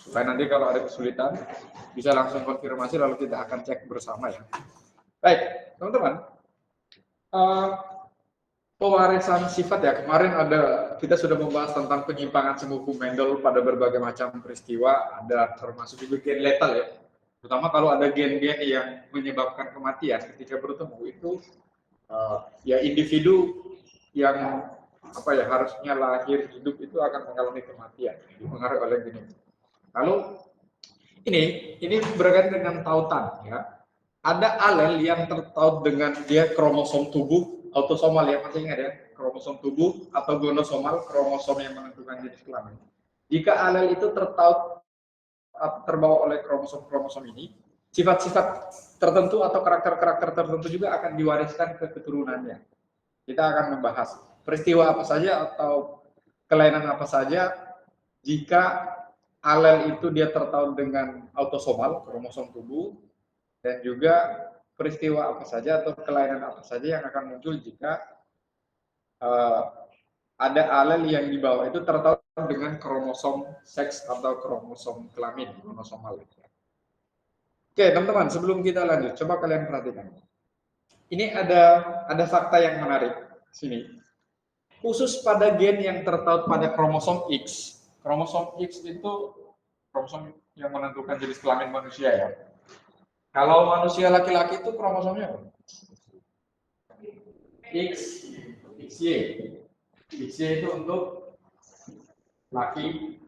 Supaya nanti kalau ada kesulitan bisa langsung konfirmasi lalu kita akan cek bersama ya. Baik, teman-teman. Pewarisan sifat ya, kemarin kita sudah membahas tentang penyimpangan semu Mendel pada berbagai macam peristiwa, ada termasuk juga gen letal ya. Terutama kalau ada gen-gen yang menyebabkan kematian ketika bertemu itu ya individu yang harusnya lahir hidup itu akan mengalami kematian dipengaruhi oleh gen itu. Lalu ini berkaitan dengan tautan ya. Ada alel yang tertaut dengan dia kromosom tubuh autosomal ya, masih ingat ya, kromosom tubuh atau gonosomal, kromosom yang menentukan jenis kelamin. Jika alel itu terbawa oleh kromosom ini, sifat-sifat tertentu atau karakter-karakter tertentu juga akan diwariskan ke keturunannya. Kita akan membahas peristiwa apa saja atau kelainan apa saja jika alel itu dia tertaut dengan autosomal, kromosom tubuh, dan juga peristiwa apa saja atau kelainan apa saja yang akan muncul jika ada alel yang dibawa itu tertaut dengan kromosom seks atau kromosom kelamin, kromosomal. Oke, teman-teman, sebelum kita lanjut, coba kalian perhatikan. Ini ada fakta yang menarik sini. Khusus pada gen yang tertaut pada kromosom X. Kromosom X itu kromosom yang menentukan jenis kelamin manusia ya. Kalau manusia laki-laki itu kromosomnya apa? XY. XY itu untuk laki.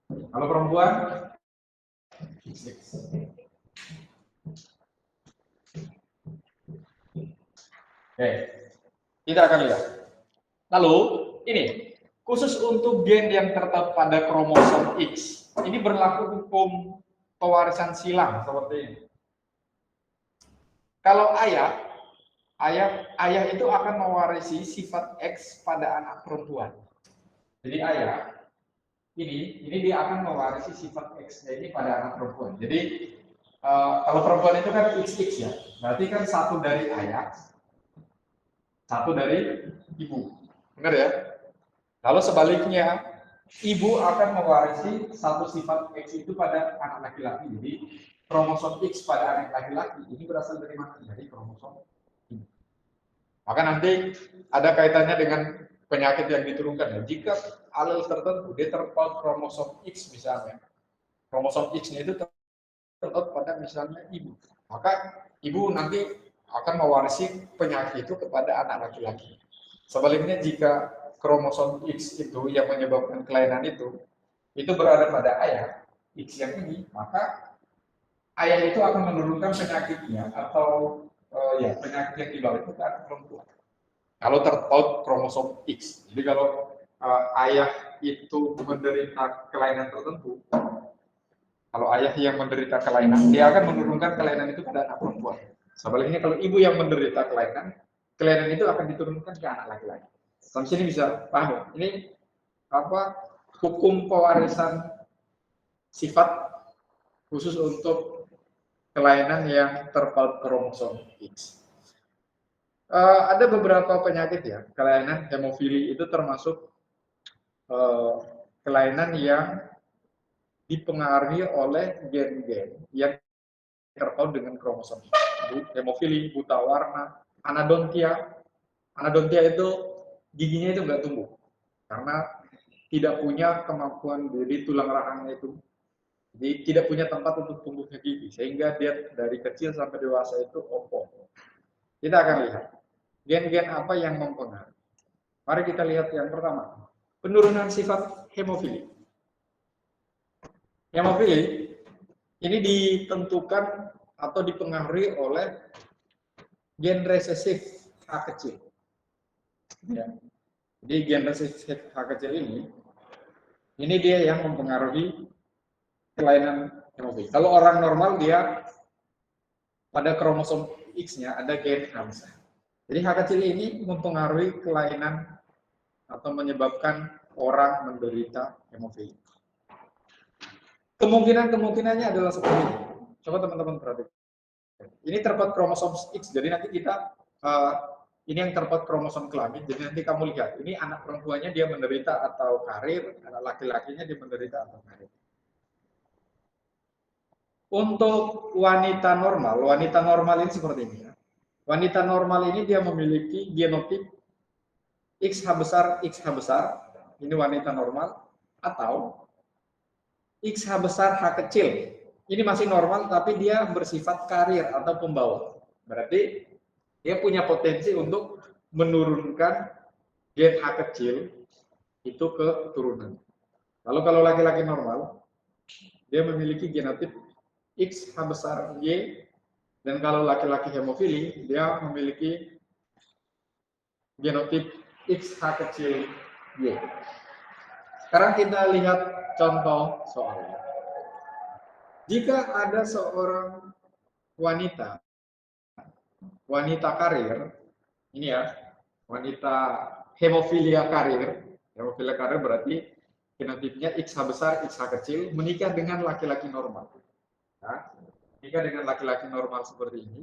Kalau perempuan, XX. Oke, kita akan lihat. Lalu ini khusus untuk gen yang terdapat pada kromosom X. Ini berlaku hukum pewarisan silang seperti ini. Kalau ayah itu akan mewarisi sifat X pada anak perempuan. Jadi ayah ini dia akan mewarisi sifat X ini pada anak perempuan. Jadi kalau perempuan itu kan XX ya, berarti kan satu dari ayah, satu dari ibu, benar ya? Lalu sebaliknya, ibu akan mewarisi satu sifat X itu pada anak laki-laki. Jadi kromosom X pada anak laki-laki ini berasal dari mana? Dari kromosom ibu. Maka nanti ada kaitannya dengan penyakit yang diturunkan. Dan jika alel tertentu dia terpaut kromosom X misalnya, kromosom X-nya itu terpaut pada misalnya ibu, maka ibu nanti akan mewarisi penyakit itu kepada anak laki-laki. Sebaliknya jika kromosom X itu yang menyebabkan kelainan itu berada pada ayah X yang ini, maka ayah itu akan menurunkan penyakitnya atau penyakit yang dibawa itu ke anak perempuan. Kalau terpaut kromosom X, jadi kalau ayah itu menderita kelainan tertentu, kalau ayah yang menderita kelainan, dia akan menurunkan kelainan itu pada anak perempuan. Sebaliknya kalau ibu yang menderita kelainan itu akan diturunkan ke anak laki-laki. Sampai sini bisa paham ya? Ini hukum pewarisan sifat khusus untuk kelainan yang terpaut kromosom X. Ada beberapa penyakit ya, kelainan hemofili itu termasuk kelainan yang dipengaruhi oleh gen-gen yang terpaut dengan kromosom X. Hemofili, buta warna, anadontia. Anadontia itu giginya itu nggak tumbuh karena tidak punya kemampuan dari tulang rahangnya itu. Jadi tidak punya tempat untuk tumbuhnya gigi sehingga dia dari kecil sampai dewasa itu opo. Kita akan lihat gen-gen apa yang mempengaruhi. Mari kita lihat yang pertama, penurunan sifat hemofili. Hemofili ini ditentukan atau dipengaruhi oleh gen resesif H kecil. Ya. Jadi gen resesif H kecil ini dia yang mempengaruhi kelainan hemofili. Kalau orang normal dia pada kromosom X-nya ada gen Hansa. Jadi H kecil ini mempengaruhi kelainan atau menyebabkan orang menderita hemofili. Kemungkinannya adalah seperti ini. Coba teman-teman perhatikan. Ini terpaut kromosom X, jadi nanti kita ini yang terpaut kromosom kelamin. Jadi nanti kamu lihat, ini anak perempuannya dia menderita atau karir, anak laki-lakinya dia menderita atau karir. Untuk wanita normal ini seperti ini ya. Wanita normal ini dia memiliki genotip XH besar, ini wanita normal, atau XH besar H kecil. Ini masih normal, tapi dia bersifat karir atau pembawa. Berarti dia punya potensi untuk menurunkan gen H kecil itu ke keturunan. Lalu kalau laki-laki normal, dia memiliki genotip XH besar Y, dan kalau laki-laki hemofili, dia memiliki genotip XH kecil Y. Sekarang kita lihat contoh soalnya. Jika ada seorang wanita karir, ini ya, wanita hemofilia karir berarti genotipnya XH besar, XH kecil, menikah dengan laki-laki normal. Nah, menikah dengan laki-laki normal seperti ini.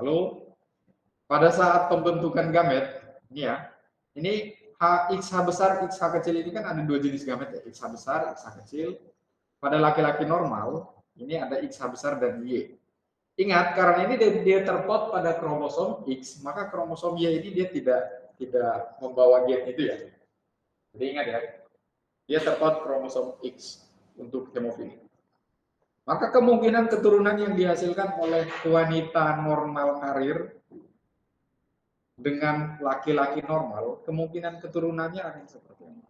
Lalu pada saat pembentukan gamet, ini ya, ini XH besar, XH kecil ini kan ada dua jenis gamet ya, XH besar, XH kecil. Pada laki-laki normal, ini ada XH besar dan Y. Ingat, karena ini dia terpaut pada kromosom X, maka kromosom Y ini dia tidak membawa gen itu ya. Jadi ingat ya, dia terpaut kromosom X untuk hemofili. Maka kemungkinan keturunan yang dihasilkan oleh wanita normal karir dengan laki-laki normal, kemungkinan keturunannya akan seperti ini.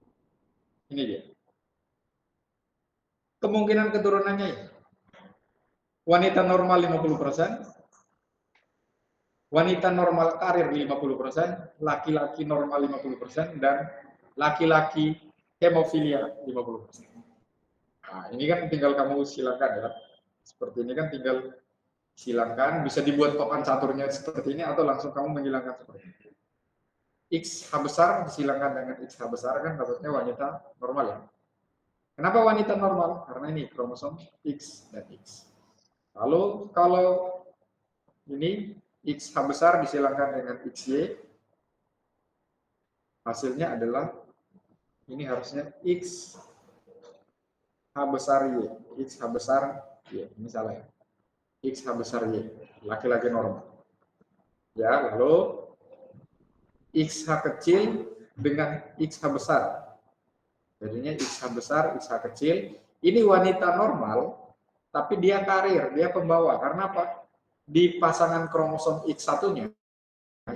Ini dia. Kemungkinan keturunannya ini. Wanita normal 50%, wanita normal karir 50%, laki-laki normal 50%, dan laki-laki hemofilia 50%. Nah, ini kan tinggal kamu silakan ya. Seperti ini kan tinggal silakan, bisa dibuat papan caturnya seperti ini atau langsung kamu menghilangkan seperti ini. XH besar dihilangkan dengan XH besar kan dapatnya wanita normal ya. Kenapa wanita normal? Karena ini kromosom X dan X. Lalu kalau ini XH besar disilangkan dengan XY, hasilnya adalah ini harusnya XH besar Y, XH besar Y, ini salah ya. XH besar Y, laki-laki normal. Ya, lalu XH kecil dengan XH besar. Jadinya XH besar, XH kecil. Ini wanita normal, tapi dia karir, dia pembawa. Karena apa? Di pasangan kromosom X1-nya,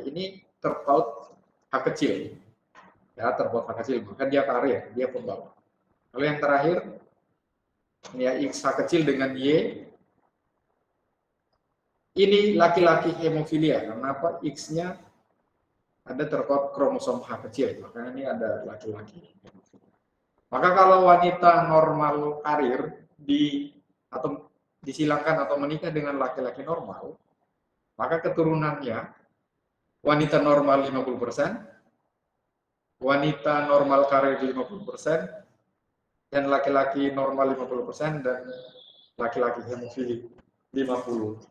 ini terpaut H kecil. Ya, terpaut H kecil, maka dia karir, dia pembawa. Lalu yang terakhir, ini ya XH kecil dengan Y. Ini laki-laki hemofilia, karena apa? X-nya ada terpaut kromosom H kecil, makanya ini ada laki-laki. Maka kalau wanita normal karir atau disilangkan atau menikah dengan laki-laki normal, maka keturunannya wanita normal 50%, wanita normal karir 50%, dan laki-laki normal 50%, dan laki-laki hemofili 50%.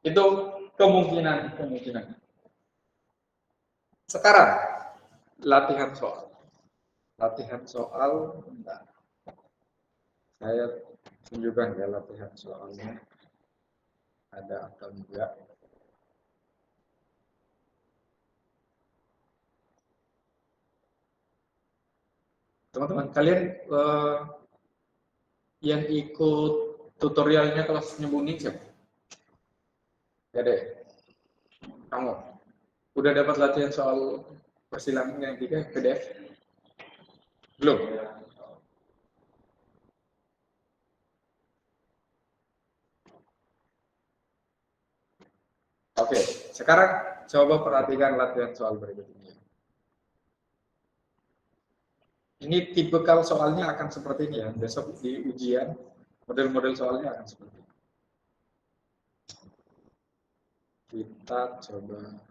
Itu kemungkinan. Sekarang latihan soal. Bentar. Saya tunjukkan ya latihan soalnya. Ada atau enggak. Teman-teman, kalian yang ikut tutorialnya kelas nyembunyi siapa? Ya deh. Kamu udah dapat latihan soal persilangan yang 3 PDF? Belum? Oke, sekarang coba perhatikan latihan soal berikut ini. Ini tipikal soalnya akan seperti ini ya. Besok di ujian, model-model soalnya akan seperti ini. Kita coba.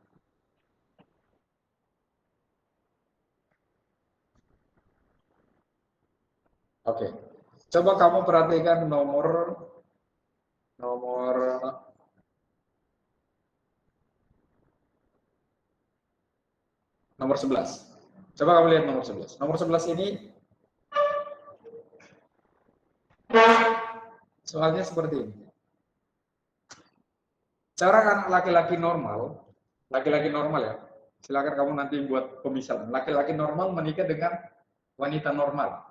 Oke, coba kamu perhatikan nomor 11. Coba kamu lihat nomor 11. Nomor 11 ini Soalnya seperti ini. Cara anak laki-laki normal ya. Silakan kamu nanti buat pemisalan. Laki-laki normal menikah dengan wanita normal.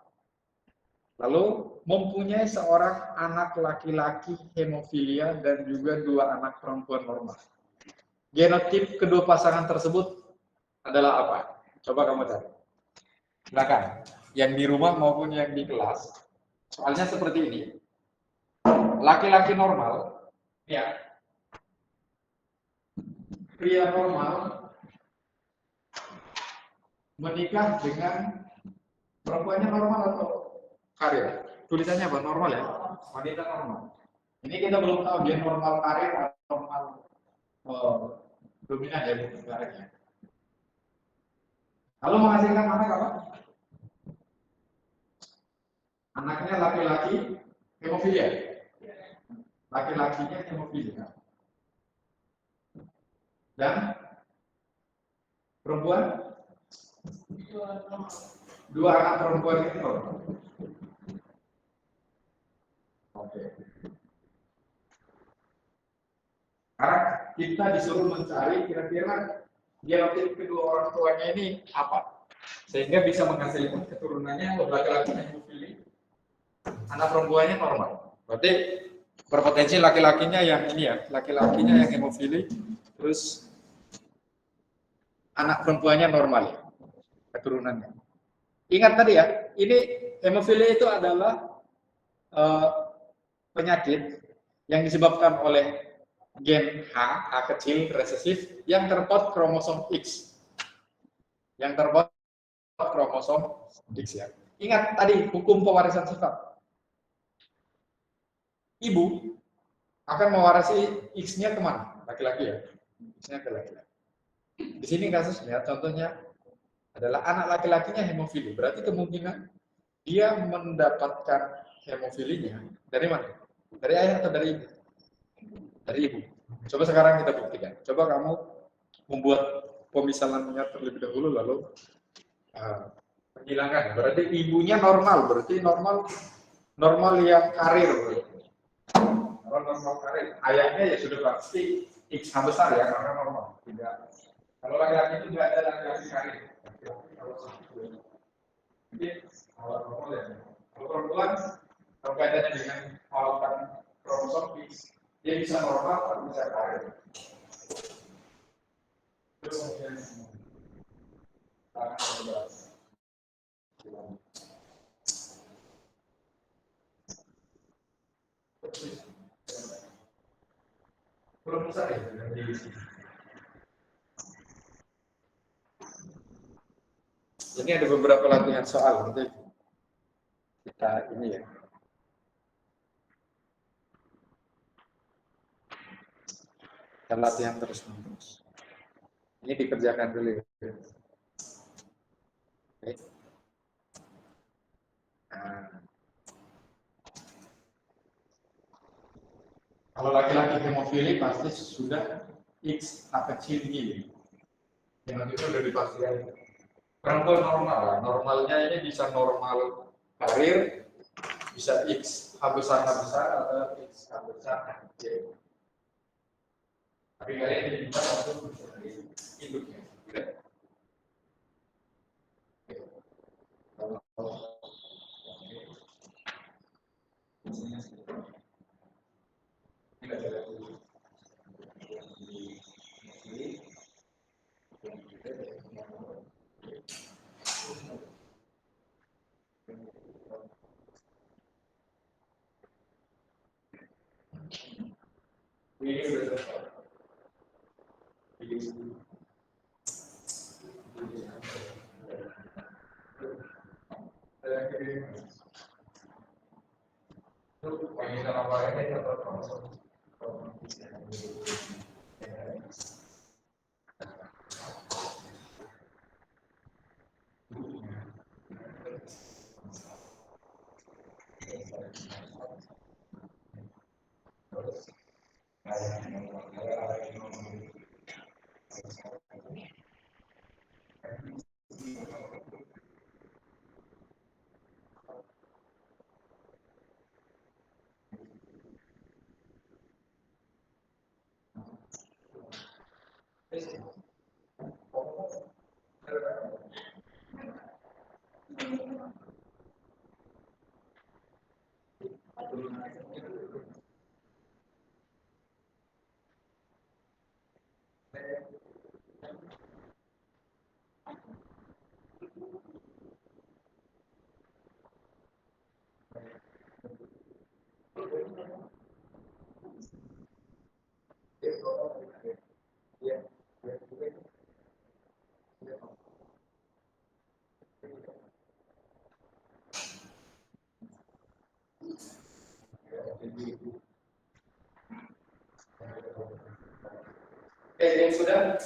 Lalu mempunyai seorang anak laki-laki hemofilia dan juga 2 anak perempuan normal. Genotip kedua pasangan tersebut adalah apa? Coba kamu cari. Silakan. Yang di rumah maupun yang di kelas. Soalnya seperti ini. Laki-laki normal, ya, pria normal menikah dengan perempuannya normal atau karir? Tulisannya apa? Normal ya? Wanita normal. Ini kita belum tahu dia normal karir atau normal dominan ya, bukan karirnya. Lalu menghasilkan anak apa? Anaknya laki-laki hemofilia. Laki-lakinya hemofilia. Dan perempuan? 2 anak perempuan itu normal. Oke. Karena kita disuruh mencari kira-kira genotip kedua orang tuanya ini apa, sehingga bisa menghasilkan keturunannya laki-laki hemofilia, anak perempuannya normal. Berarti berpotensi laki-lakinya yang ini ya, laki-lakinya yang hemofilia, terus anak perempuannya normal ya, keturunannya. Ingat tadi ya, ini hemofilia itu adalah penyakit yang disebabkan oleh gen H kecil resesif yang terpaut kromosom X. Yang terpaut kromosom X ya. Ingat tadi hukum pewarisan sifat. Ibu akan mewarisi X-nya kemana? Laki-laki ya. X-nya ke laki-laki. Di sini kasusnya contohnya adalah anak laki-lakinya hemofili. Berarti kemungkinan dia mendapatkan hemofilinya dari mana? Dari ayah atau dari ibu? Dari ibu. Coba sekarang kita buktikan. Coba kamu membuat pemisalannya terlebih dahulu lalu menghilangkan. Berarti ibunya normal, berarti normal yang karir. Kalau normal karir, ayahnya ya sudah pasti X besar ya karena normal. Tidak. Kalau laki-laki itu tidak ada laki-laki karir. Jadi kalau normal ya. Kalau perempuan, kalau kaitannya dengan halaman kromosom X, dia bisa normal atau bisa karir. Terus kemudian belum besar ya di sini. Ini ada beberapa latihan soal nanti kita ini ya. Kita latihan terus-menerus. Ini dikerjakan dulu ya. Oke. Nah. Kalau laki-laki hemofili pasti sudah X kecil Y. Yang itu sudah dipastikan. Perempuan normal lah. Normalnya ini bisa normal karir, bisa X besar atau X besar kecil. Tapi kalian bisa untuk mencari induknya. Yang sudah?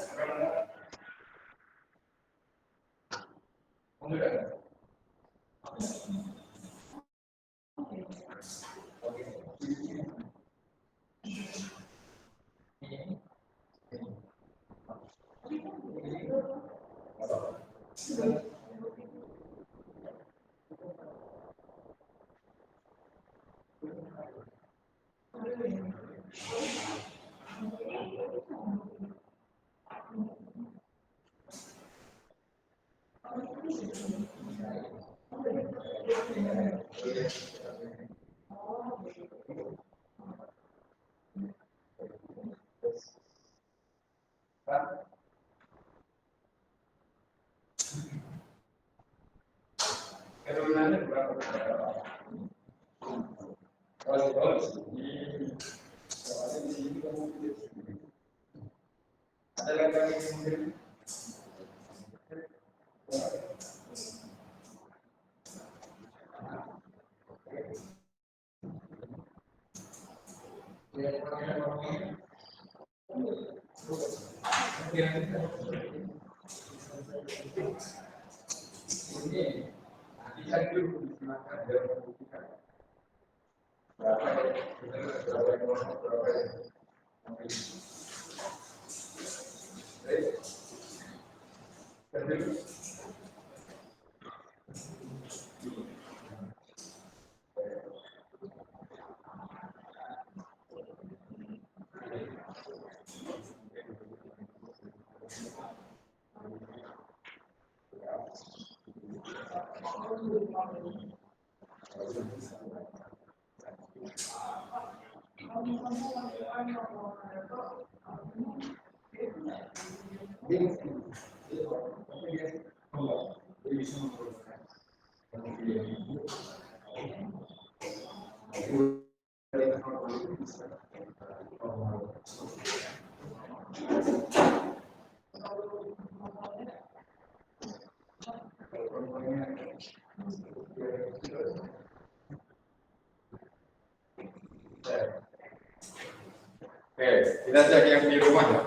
Oke, kita cek yang di rumah ya.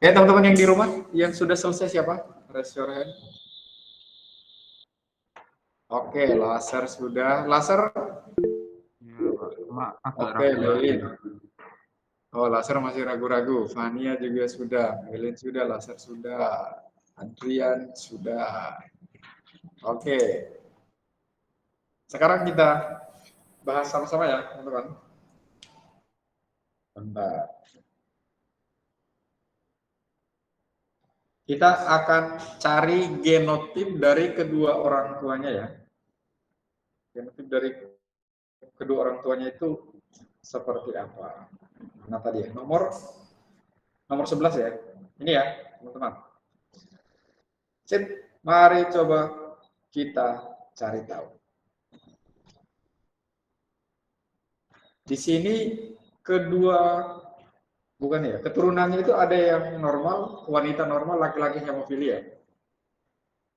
Oke, teman-teman yang di rumah, yang sudah selesai siapa? Raise your hand. Oke, laser sudah. Laser? Oke, Lilin. Oh, laser masih ragu-ragu. Fania juga sudah. Lilin sudah, laser sudah. Adrian sudah. Oke. Sekarang kita bahas sama-sama ya, teman-teman. Bentar. Kita akan cari genotip dari kedua orang tuanya ya. Genotip dari kedua orang tuanya itu seperti apa? Nah tadi ya, nomor 11 ya. Ini ya, teman-teman. Sip, mari coba kita cari tahu. Di sini keturunannya itu ada yang normal, wanita normal, laki-laki hemofilia.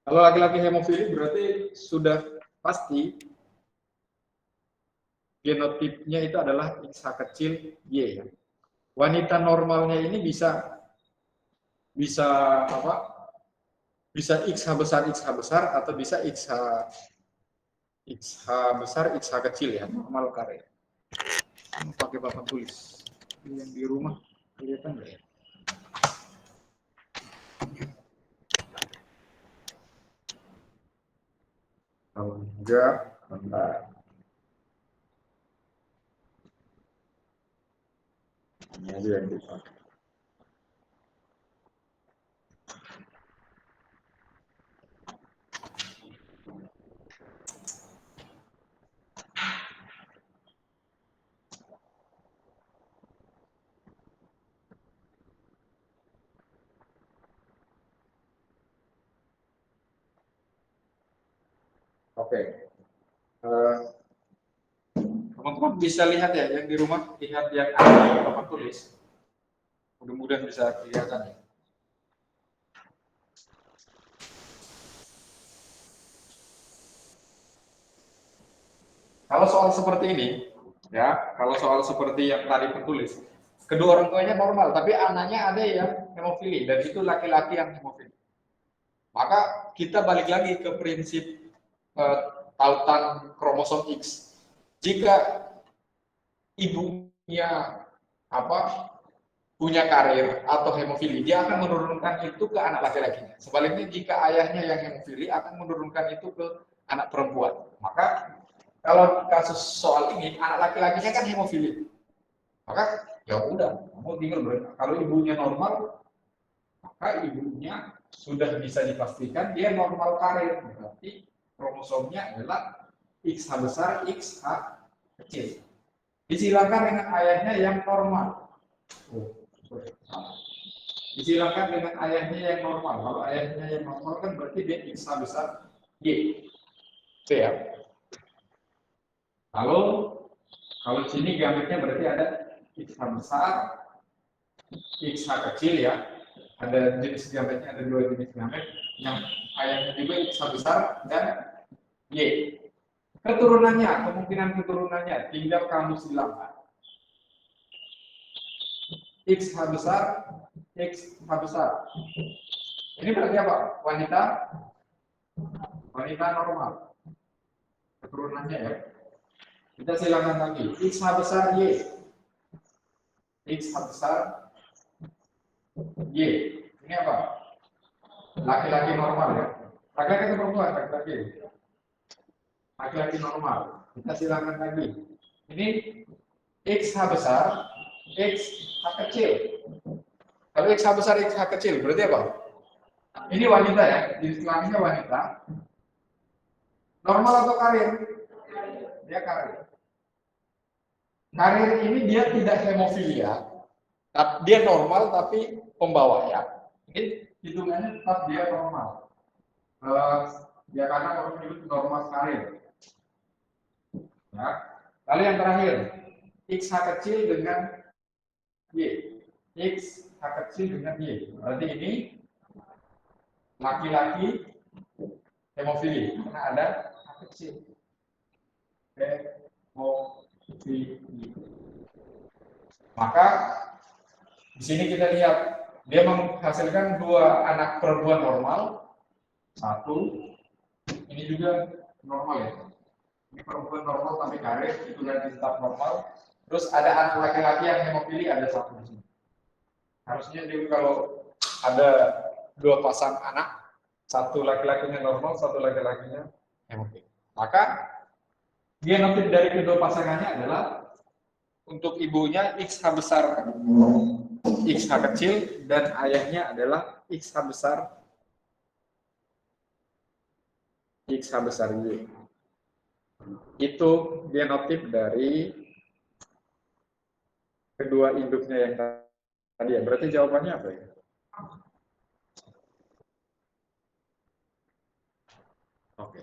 Kalau laki-laki hemofilia berarti sudah pasti genotipnya itu adalah XH kecil Y. Wanita normalnya ini bisa apa? Bisa XH besar atau bisa XH besar, XH kecil ya, normal kare. Pakai papan tulis. Yang di rumah kelihatan nggak ya? Kalau enggak, bentar. Ini aja yang dipakai. Oke. Teman-teman bisa lihat ya yang di rumah, lihat yang ada di papan tulis. Mudah-mudahan bisa kelihatan ya. Kalau soal seperti ini, ya, kalau soal seperti yang tadi tertulis, kedua orang tuanya normal, tapi anaknya ada yang hemofili, dan itu laki-laki yang hemofili. Maka kita balik lagi ke prinsip tautan kromosom X. Jika ibunya punya karir atau hemofili, dia akan menurunkan itu ke anak laki-lakinya. Sebaliknya jika ayahnya yang hemofili akan menurunkan itu ke anak perempuan. Maka kalau kasus soal ini anak laki-lakinya kan hemofili, maka ya udah, kamu tinggal kalau ibunya normal, maka ibunya sudah bisa dipastikan dia normal karir, berarti kromosomnya adalah XH besar, XH kecil. Disilakan dengan ayahnya yang normal. Disilakan dengan ayahnya yang normal. Kalau ayahnya yang normal kan berarti dia XH besar Y. Oke ya. Lalu kalau sini gametnya berarti ada XH besar, XH kecil ya. Ada jenis gametnya, ada dua jenis gamet. Yang ayahnya juga XH besar dan Y. Keturunannya, kemungkinan keturunannya tinggal kamu silangkan. XH besar, XH besar. Ini berarti apa? Wanita normal. Keturunannya ya. Kita silakan lagi. XH besar Y. XH besar Y. Ini apa? Laki-laki normal ya. Laki-laki atau perempuan? Laki-laki. Laki-laki normal. Kita silakan lagi. Ini XH besar, XH kecil. Kalau XH besar, XH kecil, berarti apa? Ini wanita ya. Jenis kelaminnya wanita. Normal atau karir? Dia karir. Karir ini dia tidak hemofilia, dia normal tapi pembawa ya. Ini hitungannya tetap dia normal. Ya karena orang itu normal karir. Ya. Lalu yang terakhir, XH kecil dengan Y. XH kecil dengan Y. Berarti ini laki-laki hemofili karena ada H kecil. Hemofili. Maka di sini kita lihat dia menghasilkan dua anak perempuan normal, satu, ini juga normal ya. Ini perempuan normal tapi karir, itu dan tetap normal. Terus ada anak laki-laki yang hemofili, ada satu di sini. Harusnya dia kalau ada dua pasang anak, satu laki-lakinya normal, satu laki-lakinya hemofili. Maka genotip dari kedua pasangannya adalah untuk ibunya XH besar, XH kecil, dan ayahnya adalah XH besar, XH besar Y. Itu genotip dari kedua induknya yang tadi ya. Berarti jawabannya apa ya? Oke.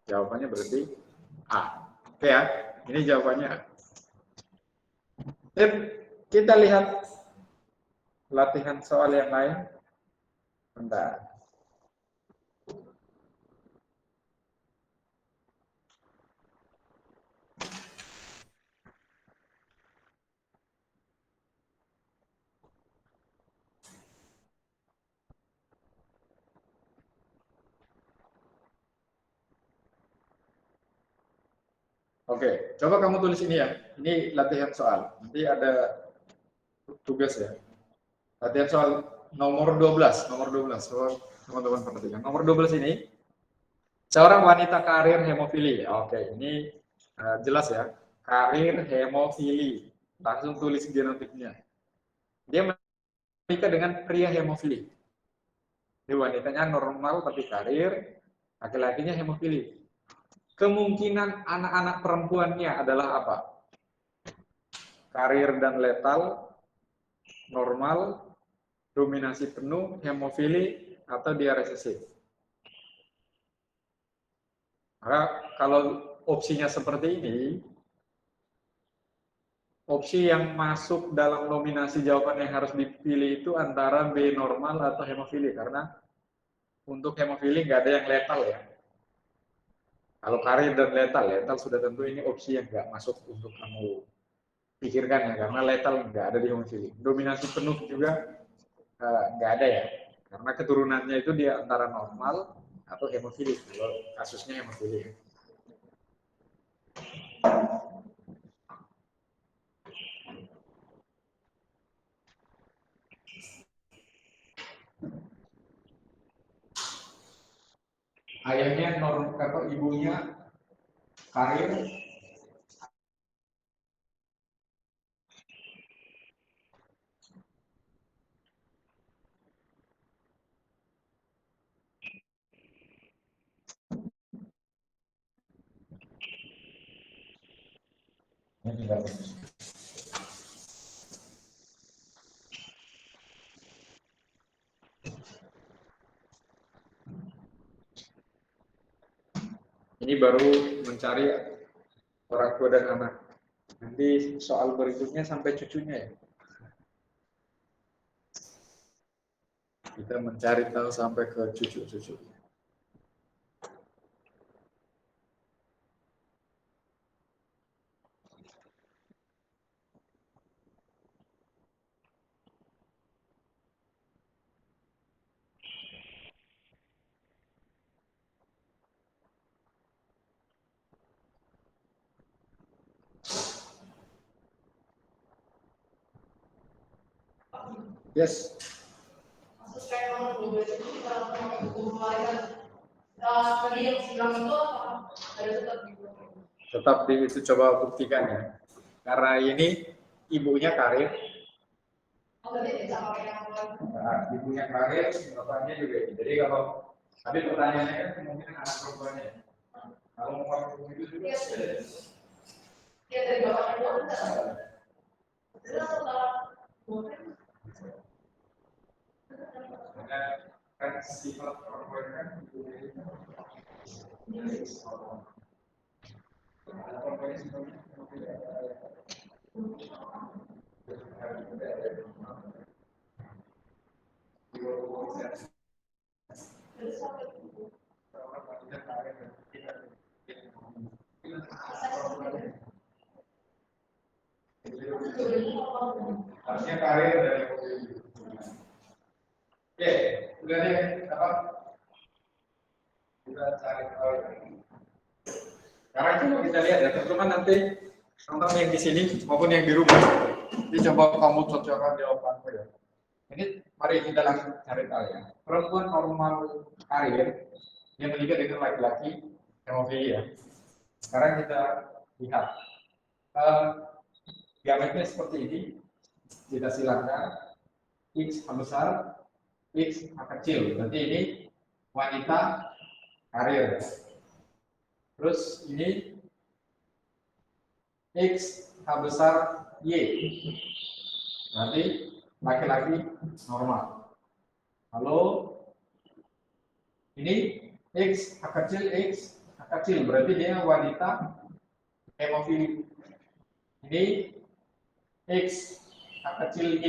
Jawabannya berarti A. Oke ya, ini jawabannya A. Kita lihat latihan soal yang lain. Bentar. Oke, coba kamu tulis ini ya. Ini latihan soal. Nanti ada tugas ya. Latihan soal nomor 12, teman-teman perhatikan. Nomor 12 ini seorang wanita karir hemofili. Oke, ini jelas ya. Karir hemofili. Langsung tulis genotipnya. Dia menikah dengan pria hemofili. Jadi wanitanya normal tapi karir, laki-lakinya hemofili. Kemungkinan anak-anak perempuannya adalah apa? Karir dan letal, normal, dominasi penuh, hemofili, atau dia resesif. Maka kalau opsinya seperti ini, opsi yang masuk dalam nominasi jawaban yang harus dipilih itu antara B normal atau hemofili, karena untuk hemofili nggak ada yang letal ya. Kalau karir dan letal, letal sudah tentu ini opsi yang nggak masuk untuk kamu pikirkan ya, karena letal nggak ada di hemofili. Dominasi penuh juga nggak ada ya, karena keturunannya itu dia antara normal atau hemofili, kalau kasusnya hemofili. Ayahnya normal atau ibunya karir, ini baru mencari orang tua dan anak. Nanti soal berikutnya sampai cucunya ya. Kita mencari tahu sampai ke cucu-cucu. Yes. Tetap di itu coba buktikan ya. Karena ini ibunya karir. Nah, ibunya karir, bapaknya juga. Jadi kalau tadi pertanyaannya kan kemungkinan anak perempuannya. Kalau mau itu juga. Ya dari bapaknya. Kan sifat perempuan kan harusnya karir dari oke, udah deh apa? Kita cari tahu. Sekarang coba kita lihat ya, teman-teman nanti teman-teman yang di sini maupun yang di rumah. Jadi coba kamu cocokkan jawabanku ya. Ini mari kita langsung cari tahu ya. Perempuan normal karir yang menikah dengan laki-laki hemofili ya. Sekarang kita lihat diameternya seperti ini. Kita silakan X besar, X kecil. Berarti ini wanita karir. Terus ini X besar Y. Berarti laki-laki normal. Lalu ini X kecil berarti dia wanita hemofili. Ini X kecil Y,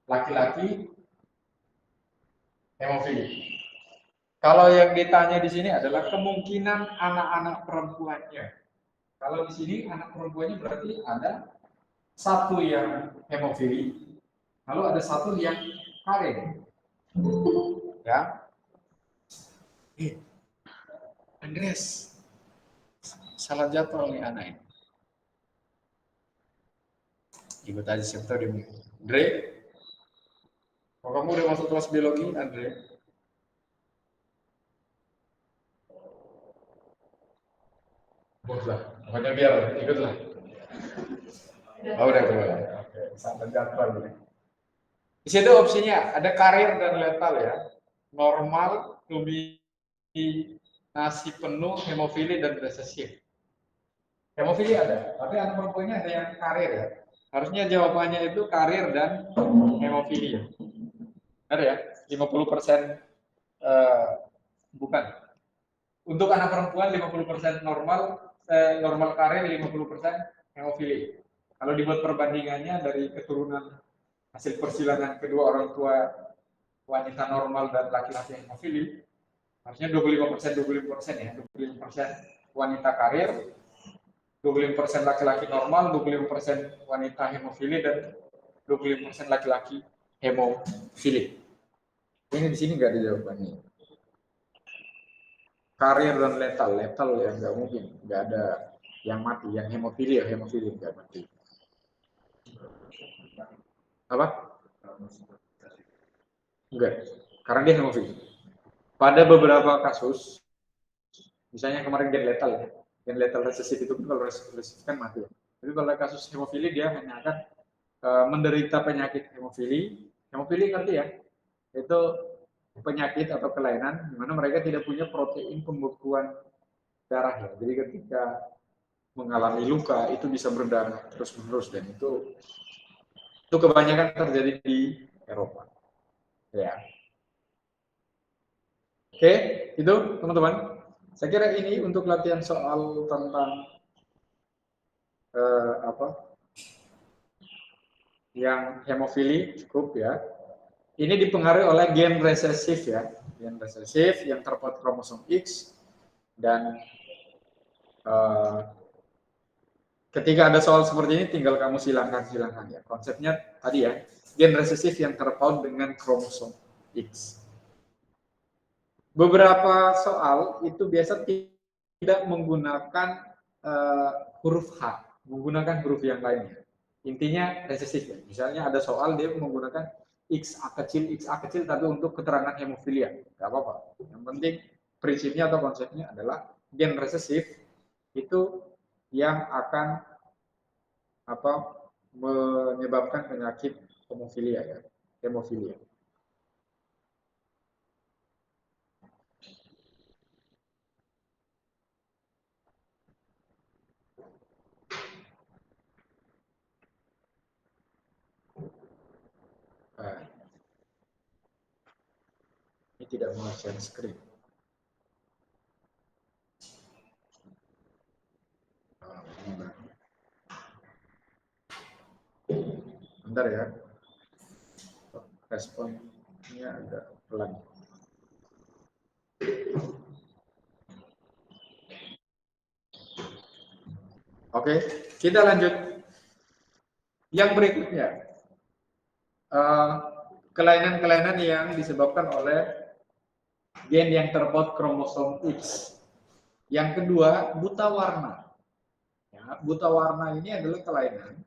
laki-laki hemofili. Kalau yang ditanya di sini adalah kemungkinan anak-anak perempuannya. Kalau di sini anak perempuannya berarti ada satu yang hemofili, lalu ada satu yang karir. Ya. Andres, salah jatuh nih anak ini. Ikut aja siapa tahu dia. Andre, kalau kamu udah masuk kelas biologi, Andre. Boleh, pokoknya biar ikutlah. Oh, udah boleh. Oke, sampai jatuh ini. Di situ opsinya ada karir dan letal ya. Normal, dominasi penuh, hemofili dan resesif. Hemofili ada, tapi anak perempuannya ada yang karir ya. Harusnya jawabannya itu karir dan hemofili ya. Ada ya, 50% bukan. Untuk anak perempuan 50% normal, normal karir, 50% hemofili. Kalau dibuat perbandingannya dari keturunan hasil persilangan kedua orang tua wanita normal dan laki-laki hemofili, harusnya 25% 25% ya, 25% wanita karir, 25% laki-laki normal, 25% wanita hemofili, dan 25% laki-laki hemofili. Ini di sini nggak ada jawabannya. Karir dan letal ya nggak mungkin, nggak ada yang mati, yang hemofili nggak mati. Apa? Enggak, karena dia hemofili. Pada beberapa kasus, misalnya kemarin gen letal resesif itu kalau resesif kan mati. Tapi kalau kasus hemofili dia hanya akan menderita penyakit hemofili. Hemofili ngerti ya? Itu penyakit atau kelainan di mana mereka tidak punya protein pembekuan darah ya. Jadi ketika mengalami luka itu bisa berdarah terus-menerus, dan itu kebanyakan terjadi di Eropa. Ya. Oke, itu teman-teman. Saya kira ini untuk latihan soal tentang yang hemofili cukup ya. Ini dipengaruhi oleh gen resesif ya, gen resesif yang terpaut kromosom X, dan ketika ada soal seperti ini tinggal kamu silangkan ya. Konsepnya tadi ya, gen resesif yang terpaut dengan kromosom X. Beberapa soal itu biasa tidak menggunakan huruf H, menggunakan huruf yang lainnya. Intinya resesif ya. Misalnya ada soal dia menggunakan XA kecil, tapi untuk keterangan hemofilia, nggak apa-apa. Yang penting prinsipnya atau konsepnya adalah gen resesif itu yang akan menyebabkan penyakit hemofilia ya, hemofilia. Ini tidak mau share screen. Bentar ya, responnya agak pelan. Oke, kita lanjut. Yang berikutnya, kelainan-kelainan yang disebabkan oleh gen yang terpaut kromosom X. Yang kedua, buta warna. Ya, buta warna ini adalah kelainan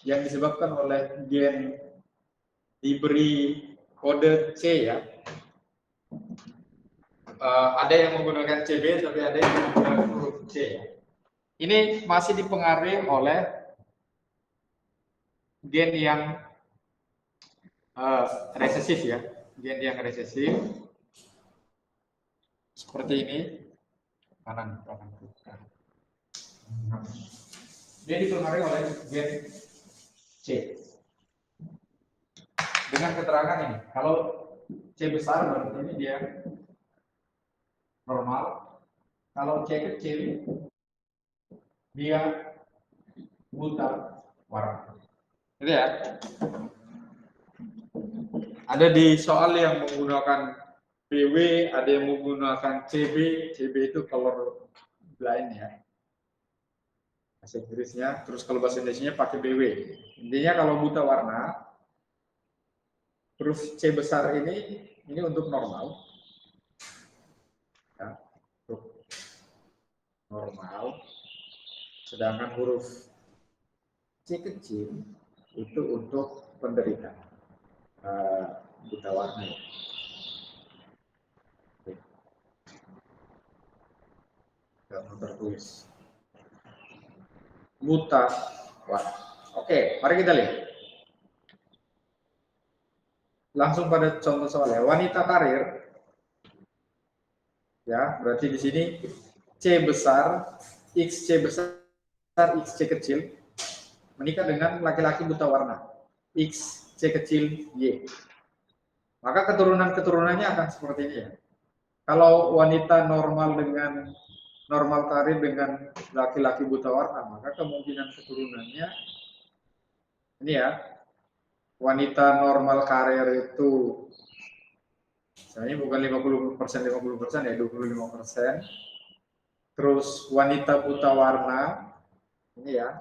yang disebabkan oleh gen diberi kode C ya. Ada yang menggunakan CB, tapi ada yang menggunakan huruf C ya. Ini masih dipengaruhi oleh gen yang resesif ya, gen yang resesif seperti ini, kanan. Dia dipengaruhi oleh gen C dengan keterangan ini. Kalau C besar berarti ini dia normal. Kalau C kecil dia buta warna. Gitu ya. Ada di soal yang menggunakan BW, ada yang menggunakan CB. CB itu color blind ya, bahasa Inggrisnya. Terus kalau bahasa Indonesianya pakai BW. Intinya kalau buta warna, huruf C besar ini untuk normal. Ya, untuk normal. Sedangkan huruf C kecil itu untuk penderita buta warna ya. Tidak tertulis buta warna. Oke, mari kita lihat. Langsung pada contoh soal ya. Wanita karir, ya berarti di sini C besar, XC besar, XC kecil, menikah dengan laki-laki buta warna, XC kecil Y. Maka keturunan-keturunannya akan seperti ini ya. Kalau wanita normal dengan normal karir dengan laki-laki buta warna, maka kemungkinan keturunannya ini ya, wanita normal karir itu misalnya bukan 50% ya 25%. Terus wanita buta warna ini ya,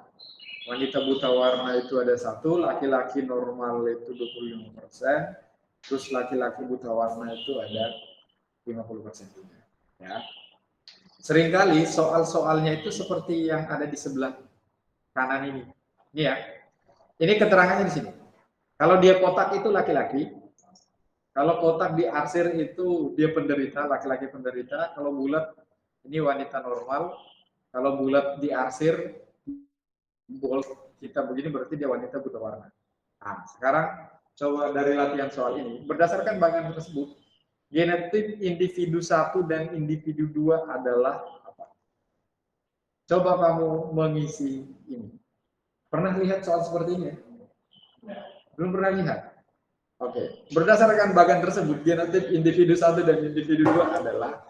wanita buta warna itu ada satu, laki-laki normal itu 25%, terus laki-laki buta warna itu ada 50% juga. Ya. Seringkali soal-soalnya itu seperti yang ada di sebelah kanan ini. Ini ya. Ini keterangannya di sini. Kalau dia kotak itu laki-laki, kalau kotak di arsir itu dia penderita, laki-laki penderita, kalau bulat ini wanita normal, kalau bulat di arsir bold kita begini berarti dia wanita buta warna. Nah, sekarang coba dari latihan soal ini, berdasarkan bagian tersebut, genotip individu 1 dan individu 2 adalah apa? Coba kamu mengisi ini. Pernah lihat soal seperti ini? Belum pernah lihat? Oke. Berdasarkan bagian tersebut, genotip individu 1 dan individu 2 adalah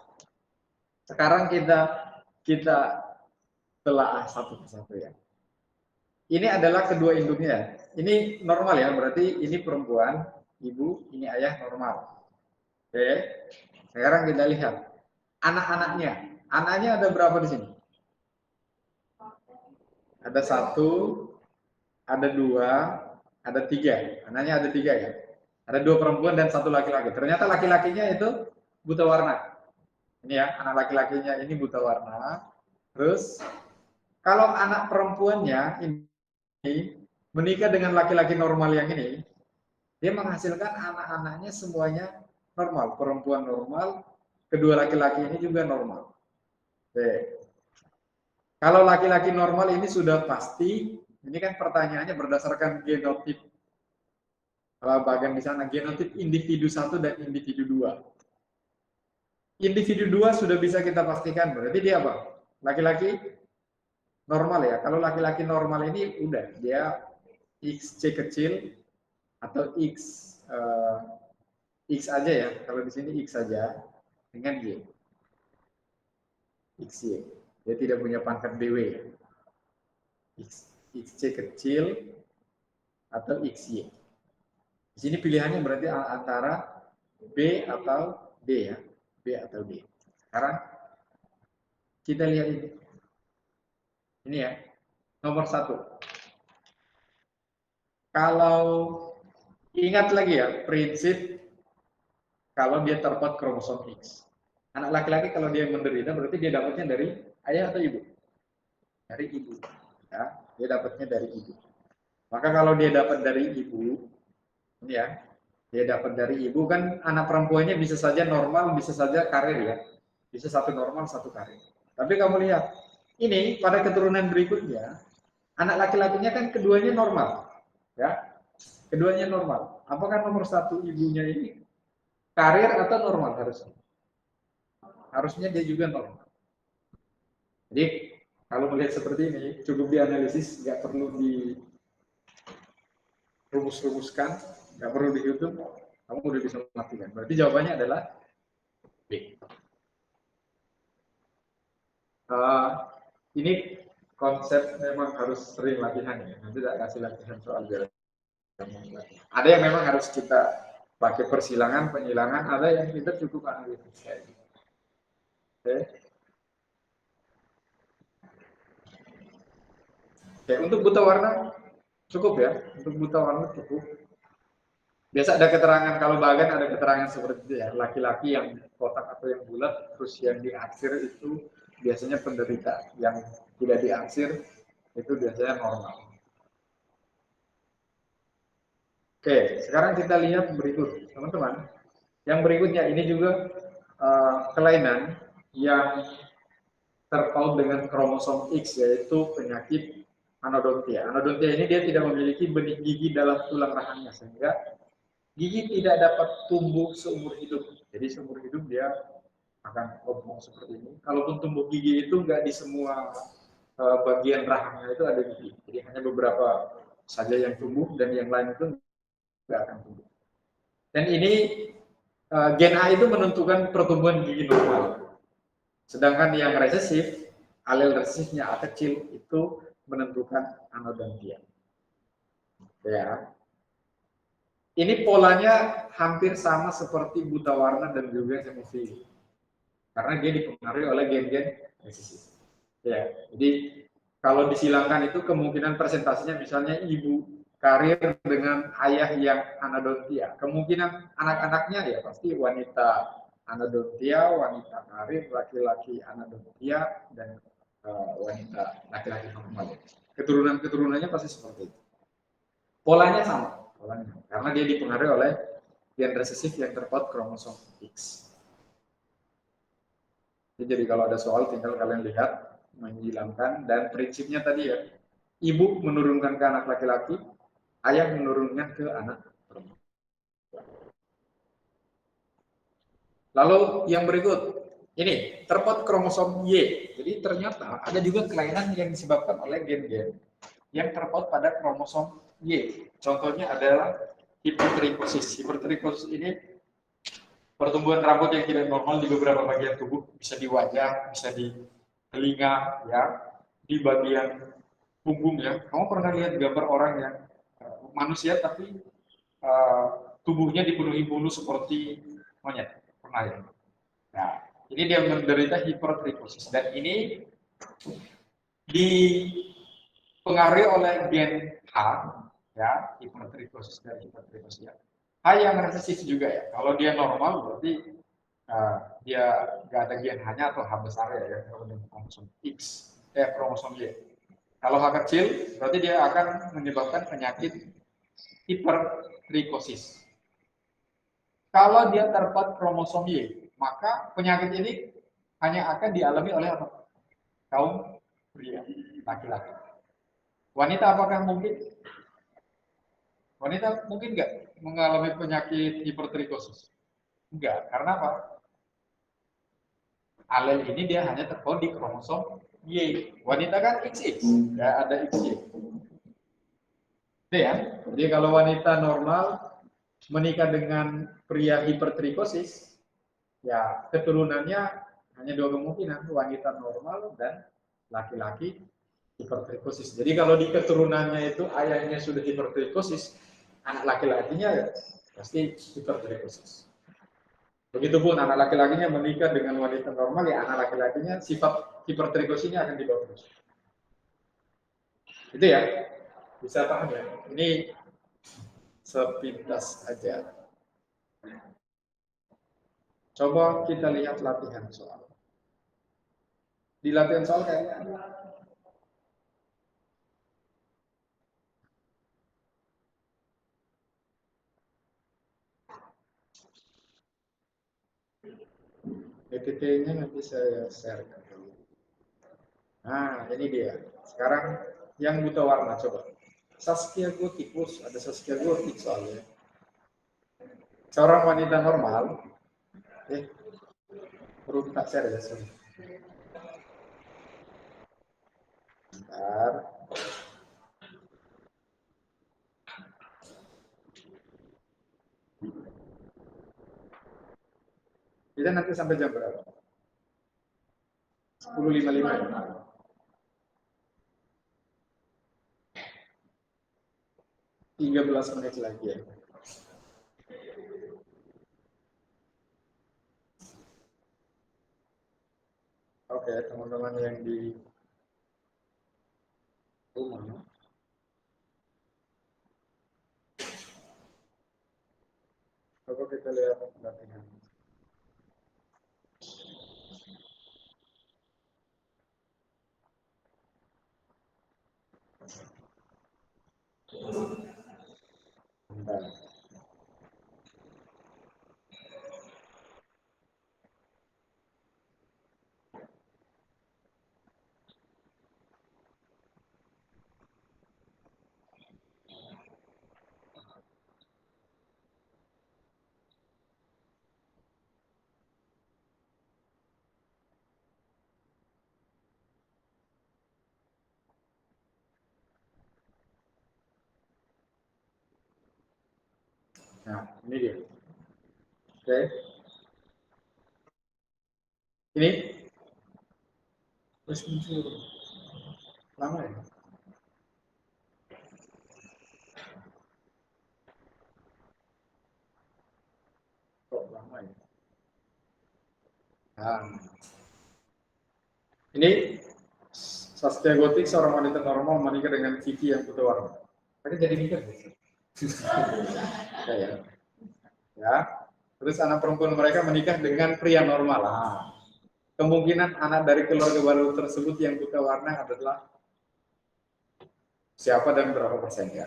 sekarang kita telah satu persatu ya. Ini adalah kedua induknya. Ini normal ya, berarti ini perempuan, ibu, ini ayah normal. Oke. Sekarang kita lihat anak-anaknya. Anaknya ada berapa di sini? Ada satu, ada dua, ada tiga. Anaknya ada tiga ya. Ada dua perempuan dan satu laki-laki. Ternyata laki-lakinya itu buta warna. Ini ya, anak laki-lakinya ini buta warna. Terus kalau anak perempuannya ini menikah dengan laki-laki normal yang ini, dia menghasilkan anak-anaknya semuanya normal. Perempuan normal, kedua laki-laki ini juga normal. Oke. Kalau laki-laki normal ini sudah pasti, ini kan pertanyaannya berdasarkan genotip. Bagian di sana, genotip individu 1 dan individu 2. Individu 2 sudah bisa kita pastikan, berarti dia apa? Laki-laki normal ya. Kalau laki-laki normal ini udah, dia XC kecil atau X aja ya. Kalau di sini X saja dengan Y. XY. Dia tidak punya pangkat BW ya. XC kecil atau XY. Di sini pilihannya berarti antara B atau D ya. B atau D. Sekarang kita lihat ini. Ini ya. Nomor 1. Kalau ingat lagi ya, prinsip kalau dia terdapat kromosom X. Anak laki-laki kalau dia menderita berarti dia dapatnya dari ayah atau ibu? Dari ibu. Ya, dia dapatnya dari ibu. Maka kalau dia dapat dari ibu, ini ya, dia dapat dari ibu kan anak perempuannya bisa saja normal, bisa saja karir ya. Bisa satu normal, satu karir. Tapi kamu lihat, ini pada keturunan berikutnya, anak laki-lakinya kan keduanya normal. Ya, keduanya normal. Apakah nomor 1 ibunya ini karir atau normal harusnya? Harusnya dia juga normal. Jadi kalau melihat seperti ini, cukup dianalisis, nggak perlu dirumus-rumuskan, nggak perlu dihitung, kamu udah bisa memastikan. Berarti jawabannya adalah B. Ini konsep memang harus sering latihan ya. Nanti tidak kasih latihan soal jalan. Ada yang memang harus kita pakai persilangan, penyilangan, ada yang kita cukup analisis. Oke. Oke, untuk buta warna cukup ya. Untuk buta warna cukup. Biasa ada keterangan, kalau bagian ada keterangan seperti itu ya. Laki-laki yang kotak atau yang bulat, terus yang diaksir itu biasanya penderita. Yang tidak diaksir itu biasanya normal. Oke, sekarang kita lihat berikut, teman-teman. Yang berikutnya ini juga kelainan yang terpaut dengan kromosom X, yaitu penyakit anodontia. Anodontia ini dia tidak memiliki benih gigi dalam tulang rahangnya, sehingga gigi tidak dapat tumbuh seumur hidup. Jadi seumur hidup dia akan oblong seperti ini. Kalaupun tumbuh gigi itu nggak di semua bagian rahangnya itu ada gigi. Jadi hanya beberapa saja yang tumbuh dan yang lain itu nggak akan tumbuh. Dan ini gen A itu menentukan pertumbuhan gigi normal. Sedangkan yang resesif, alel resesifnya A kecil itu menentukan anodontia. Ya. Ini polanya hampir sama seperti buta warna dan juga hemofili. Karena dia dipengaruhi oleh gen-gen resesif. Ya, jadi kalau disilangkan itu kemungkinan presentasinya misalnya ibu karir dengan ayah yang anodontia. Kemungkinan anak-anaknya ya pasti wanita anodontia, wanita karir, laki-laki anodontia, dan wanita laki-laki normal. Keturunan-keturunannya pasti seperti itu. Polanya sama, polanya. Karena dia dipengaruhi oleh gen resesif yang terpaut kromosom X. Jadi kalau ada soal tinggal kalian lihat, menghilangkan, dan prinsipnya tadi ya, ibu menurunkan ke anak laki-laki, ayah menurunkan ke anak perempuan. Lalu yang berikut, ini terpaut kromosom Y. Jadi ternyata ada juga kelainan yang disebabkan oleh gen-gen yang terpaut pada kromosom Y. Contohnya adalah hipertrikosis. Hipertrikosis ini pertumbuhan rambut yang tidak normal di beberapa bagian tubuh, bisa di wajah, bisa di telinga, ya, di bagian punggung ya. Kamu pernah lihat gambar orang yang manusia tapi tubuhnya dipenuhi bulu seperti monyet? Pernah ya? Nah, ini dia menderita hipertrikosis dan ini dipengaruhi oleh gen H, ya, hipertrikosis dan hipertrikosis ya. H yang resesif juga ya. Kalau dia normal berarti dia nggak ada gen H-nya atau H besar ya, kromosom X, kromosom Y. Kalau H kecil, berarti dia akan menyebabkan penyakit hipertrikosis. Kalau dia terdapat kromosom Y, maka penyakit ini hanya akan dialami oleh apa? Kaum pria, laki-laki. Wanita apakah mungkin? Wanita mungkin nggak mengalami penyakit hipertrikosis? Enggak, karena apa? Alel ini dia hanya terpaut di kromosom Y. Wanita kan XX, ya ada XY. Itu ya. Jadi kalau wanita normal menikah dengan pria hipertrikosis, ya keturunannya hanya dua kemungkinan, wanita normal dan laki-laki hipertrikosis. Jadi kalau di keturunannya itu ayahnya sudah hipertrikosis, anak laki-lakinya ya pasti hipertrikosis. Begitupun anak laki-lakinya menikah dengan wanita normal, ya anak laki-lakinya sifat hipertrikosisnya akan dibawa terus. Itu ya, bisa paham ya? Ini sepintas aja. Coba kita lihat latihan soal. Di latihan soal kayaknya PPT-nya nanti saya share. Nah, ini dia. Sekarang yang buta warna coba. Saskia Gotikus, ada Saskia Gotik soalnya. Seorang wanita normal, perlu tak share ya, sorry. Bentar. Kita nanti sampai jam berapa? 10.55 ya? 13 menit lagi ya. Oke, teman-teman yang di rumah. Coba kita lihat latihan. Bentar. Nah, ini dia. Oke. Ini terus muncul lama ya. Kok lama ya? Nah, ini Saskia Gotik, seorang wanita normal menikah dengan Vicky yang buta warna. Tadi jadi mikir ya. Ya. Terus anak perempuan mereka menikah dengan pria normal. Nah, kemungkinan anak dari keluarga baru tersebut yang buta warna adalah siapa dan berapa persen ya?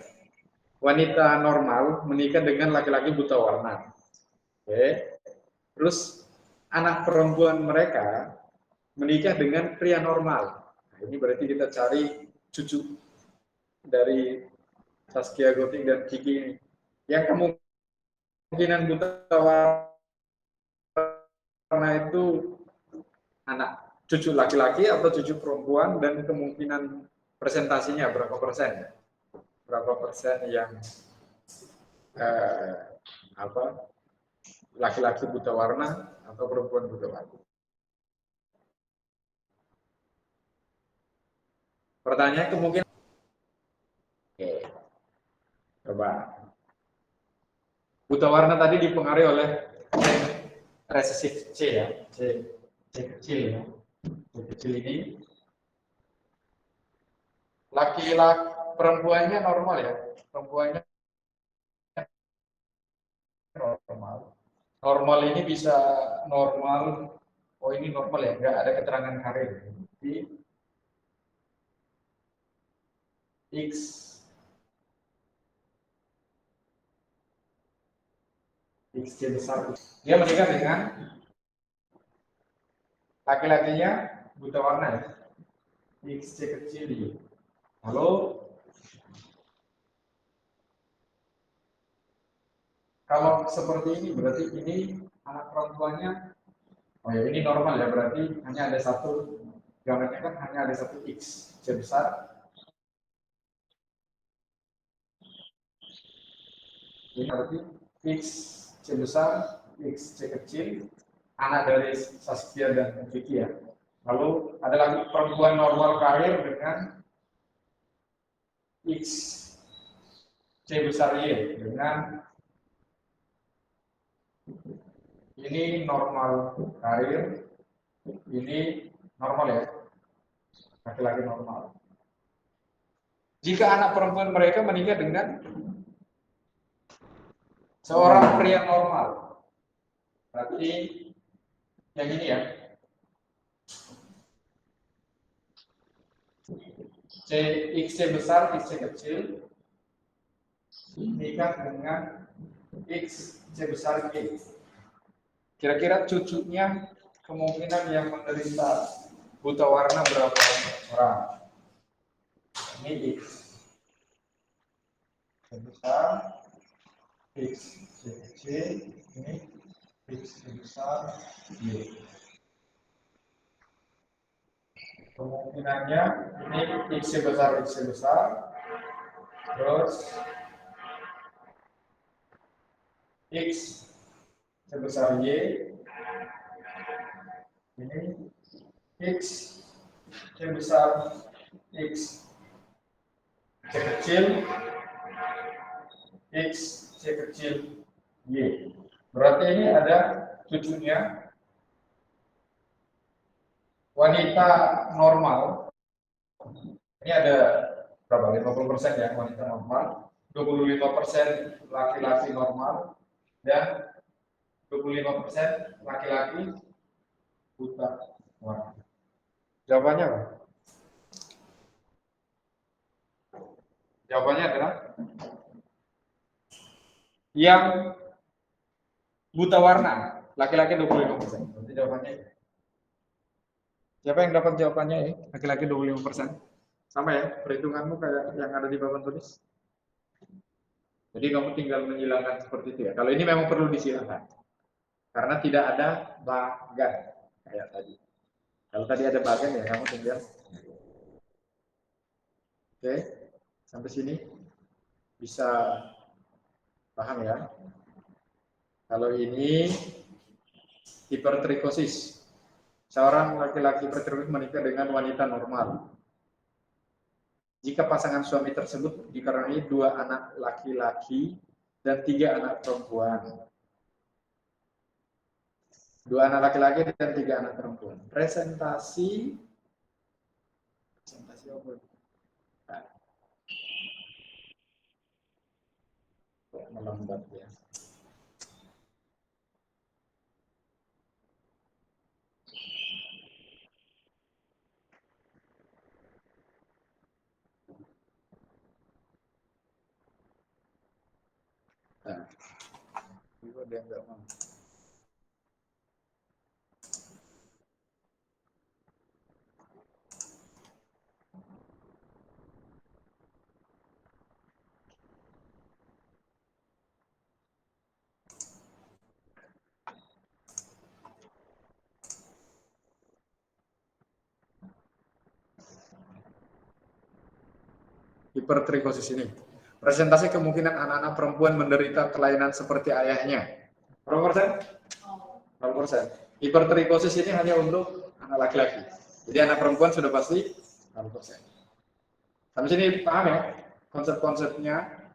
Wanita normal menikah dengan laki-laki buta warna. Oke. Terus anak perempuan mereka menikah dengan pria normal. Nah, ini berarti kita cari cucu dari Saskia Gotik dan Kiki ini. Yang kemungkinan buta warna itu anak cucu laki-laki atau cucu perempuan, dan kemungkinan presentasinya berapa persen? Berapa persen yang apa laki-laki buta warna atau perempuan buta warna? Pertanyaan kemungkinan. Oke, coba. Buta warna tadi dipengaruhi oleh resesif C ya, C kecil ya. C kecil ini laki-laki perempuannya normal ya, perempuannya normal. Normal ini bisa normal, oh ini normal ya, nggak ada keterangan karir. Di X XC besar, dia menikah dengan laki-lakinya buta warna ya, XC kecil ini. Lalu kalau seperti ini berarti ini anak perempuannya, oh ya ini normal ya, berarti hanya ada satu, gambarnya kan hanya ada satu X C besar. Ini berarti X C besar, X C kecil, anak dari Saskia dan Vicky ya. Lalu ada lagi perempuan normal karir dengan X C besar Y, dengan ini normal karir, ini normal ya, laki-laki normal. Jika anak perempuan mereka menikah dengan seorang pria normal, berarti yang ini ya, X C besar, X C kecil, nikah dengan X C besar Y. Kira-kira cucunya kemungkinan yang menderita buta warna berapa orang? Ini X C besar, X C kecil, ini X C besar, Y. Kemungkinannya ini X C besar, terus X sebesar Y, ini X sebesar X C kecil, X C kecil Y. Berarti ini ada cucunya wanita normal. Ini ada berapa? 50% ya wanita normal, 25% laki-laki normal, dan 25% laki-laki buta warna. Jawabannya apa? Jawabannya adalah yang buta warna, laki-laki 25%. Berarti jawabannya ya. Siapa yang dapat jawabannya ya? Laki-laki 25%. Sama ya, perhitunganmu kayak yang ada di papan tulis. Jadi kamu tinggal menghilangkan seperti itu ya. Kalau ini memang perlu disilakan. Karena tidak ada bagan kayak tadi. Kalau tadi ada bagan ya kamu tinggal. Oke, sampai sini bisa paham ya? Kalau ini hipertrikosis. Seorang laki-laki hipertrikosis menikah dengan wanita normal. Jika pasangan suami tersebut dikaruniai 2 anak laki-laki dan 3 anak perempuan. 2 anak laki-laki dan 3 anak perempuan. Presentasi apa? Nah, melambat ya. Nah, itu dia nggak mau. Hipertrikosis ini. Presentasi kemungkinan anak-anak perempuan menderita kelainan seperti ayahnya. Berapa persen? 0%. Hipertrikosis ini hanya untuk anak laki-laki. Jadi anak perempuan sudah pasti 0%. Sampai sini paham ya konsep-konsepnya.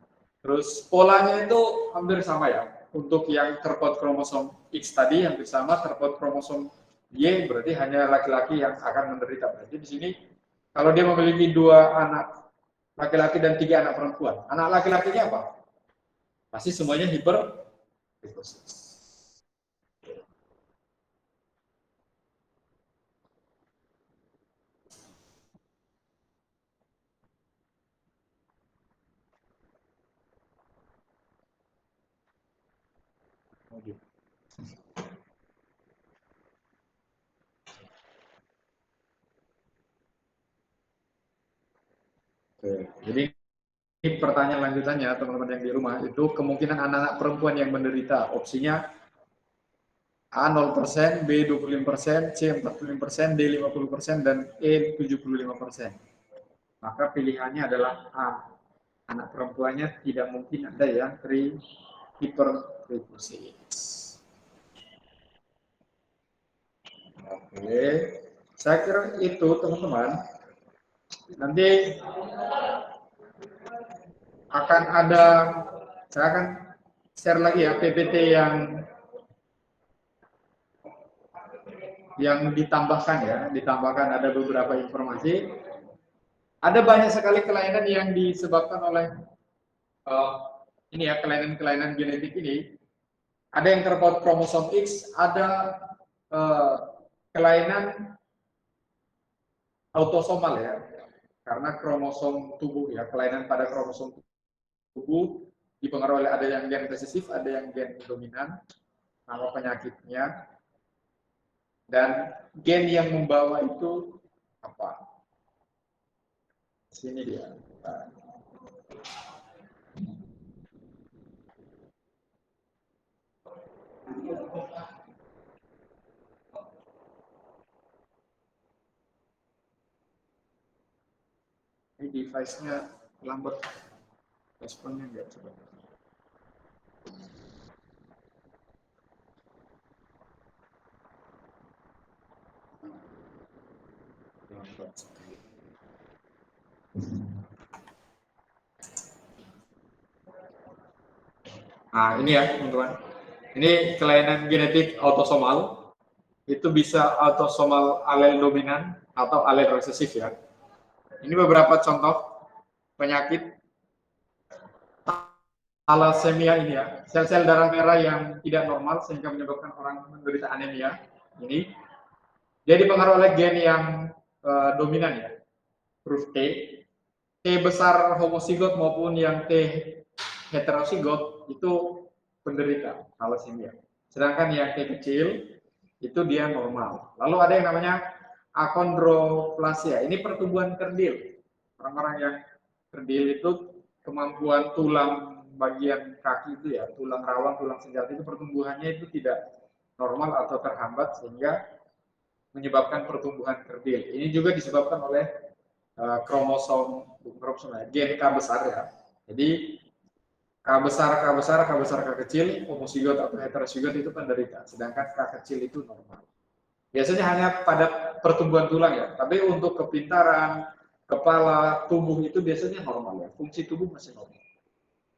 Terus polanya itu hampir sama ya. Untuk yang terpaut kromosom X tadi hampir sama, terpaut kromosom Y berarti hanya laki-laki yang akan menderita. Berarti di sini kalau dia memiliki 2 anak laki-laki dan 3 anak perempuan, anak laki-lakinya apa? Pasti semuanya hipertrikosis. Oke. Jadi ini pertanyaan lanjutannya teman-teman yang di rumah itu kemungkinan anak-anak perempuan yang menderita opsinya A 0%, B 25%, C 45%, D 50% dan E 75%. Maka pilihannya adalah A. Anak perempuannya tidak mungkin ada yang hipertrikosis. Oke, saya kira itu teman-teman. Nanti akan ada, saya akan share lagi ya PPT yang ditambahkan ya, ditambahkan ada beberapa informasi. Ada banyak sekali kelainan yang disebabkan oleh ini ya, kelainan-kelainan genetik ini. Ada yang terpaut kromosom X, ada kelainan autosomal ya, karena kromosom tubuh ya, kelainan pada kromosom tubuh dipengaruhi oleh ada yang gen resesif, ada yang gen dominan, nama penyakitnya, dan gen yang membawa itu apa? Sini dia. Ini device-nya lambat, responnya enggak coba. Lambat sekali. Nah, ini ya teman-teman. Ini kelainan genetik autosomal. Itu bisa autosomal alel dominan atau alel resesif ya. Ini beberapa contoh penyakit thalassemia ini ya. Sel-sel darah merah yang tidak normal sehingga menyebabkan orang menderita anemia. Ini dia dipengaruhi oleh gen yang dominan ya, huruf T. T besar homozigot maupun yang T heterozigot itu penderita thalassemia. Sedangkan yang T kecil itu dia normal. Lalu ada yang namanya akondroplasia. Ini pertumbuhan kerdil. Orang-orang yang kerdil itu kemampuan tulang bagian kaki itu ya, tulang rawan, tulang senjata itu pertumbuhannya itu tidak normal atau terhambat sehingga menyebabkan pertumbuhan kerdil. Ini juga disebabkan oleh kromosom gen K besar ya. Jadi K kecil, homozigot atau heterozigot itu penderita, sedangkan K kecil itu normal. Biasanya hanya pada pertumbuhan tulang ya, tapi untuk kepintaran, kepala, tubuh itu biasanya normal ya, fungsi tubuh masih normal.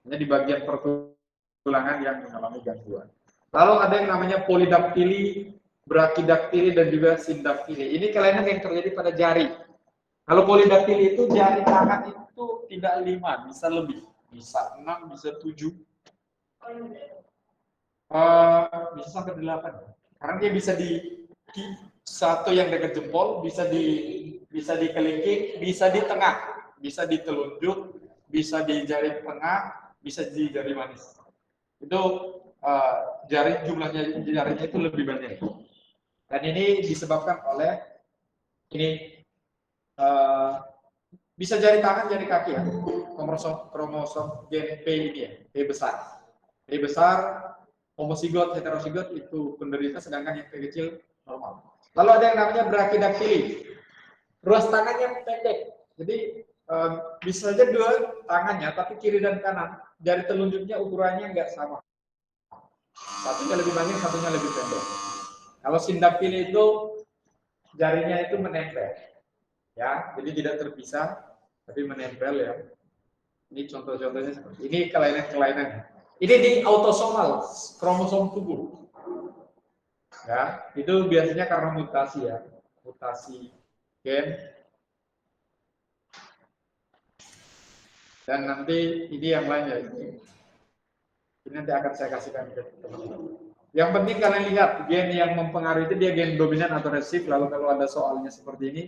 Hanya di bagian pertulangan yang mengalami gangguan. Lalu ada yang namanya polidaktili, brakidaktili, dan juga sindaktili. Ini kelainan yang terjadi pada jari. Kalau polidaktili itu jari tangan itu tidak 5, bisa lebih. Bisa 6, bisa 7. Bisa sampai 8. Karena dia bisa di satu yang dekat jempol, bisa di kelingking, bisa di tengah, bisa di telunjuk, bisa di jari tengah, bisa di jari manis. Itu jarinya itu lebih banyak. Dan ini disebabkan oleh ini bisa jari tangan, jari kaki ya. Kromosom gen P ini ya, P besar. P besar, homozigot, heterozigot itu penderita, sedangkan yang P kecil normal. Lalu ada yang namanya brakidaktili. Ruas tangannya pendek. Jadi bisa saja dua tangannya, tapi kiri dan kanan. Jari telunjuknya ukurannya nggak sama. Satunya lebih banyak, satunya lebih pendek. Kalau sindaktili itu jarinya itu menempel. Ya, jadi tidak terpisah, tapi menempel ya. Ini contoh-contohnya seperti ini, kelainan-kelainan. Ini di autosomal, kromosom tubuh. Ya, itu biasanya karena mutasi ya, mutasi gen. Dan nanti ini yang lainnya ini nanti akan saya kasihkan ke teman-teman. Yang penting kalian lihat gen yang mempengaruhi itu dia gen dominan atau resif. Lalu kalau ada soalnya seperti ini,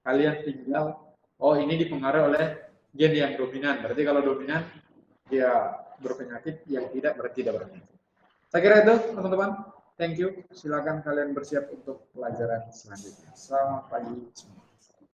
kalian tinggal ini dipengaruhi oleh gen yang dominan. Berarti kalau dominan dia berpenyakit, yang tidak berarti tidak berpenyakit. Saya kira itu teman-teman. Thank you. Silakan kalian bersiap untuk pelajaran selanjutnya. Selamat pagi semua.